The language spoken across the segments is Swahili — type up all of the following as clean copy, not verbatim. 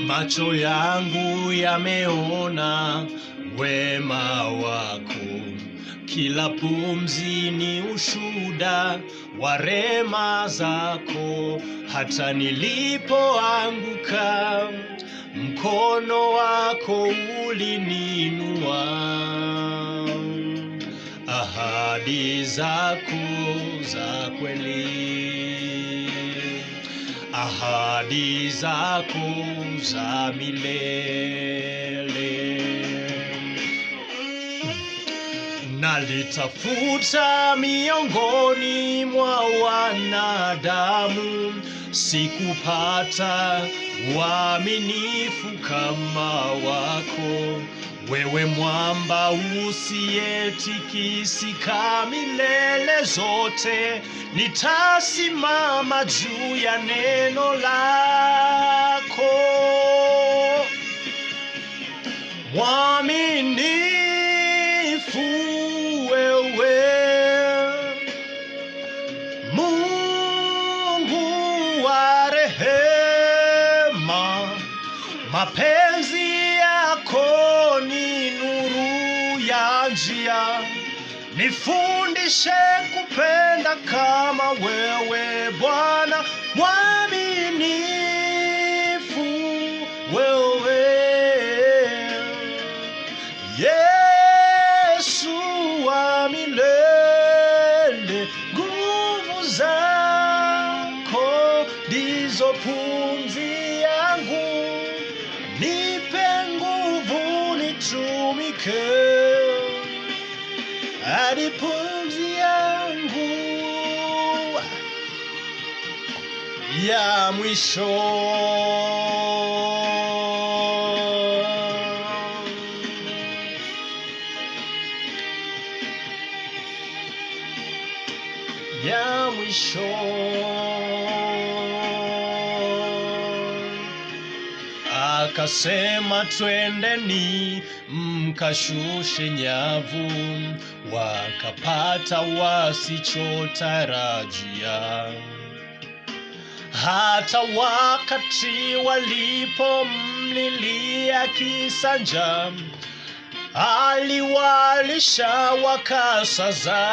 Macho yangu yameona wema wako, kila pumzi ni ushuhuda wa rehema zako. Hata nilipoanguka, mkono wako ulininua. Ahadi zako za kweli, ahadi zako za milele. Nalitafuta miongoni mwa wanadamu, sikupata uaminifu kama wako. Wewe mwamba usiyetikisika milele zote, nitasimama juu ya neno lako. Mwaminifu wewe, Mungu wa rehema, mapenzi yako ni nuru ya njia. Nifundishe kupenda kama wewe Bwana, mwaminifu wewe. Yesu wa milele, nguvu zako ndizo pumzi yangu. Nipe nguvu nitumike hadi pumzi yangu ya mwisho. Ya mwisho. Akasema twendeni mkashushe nyavu, wakapata wasichotarajia. Hata wakati walipomlilia kisanja, aliwalisha wakasaza.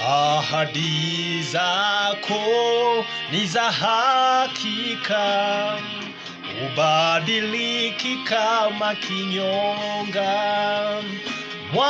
Ahadi zako ni za hakika, ubadiliki kama kinyonga.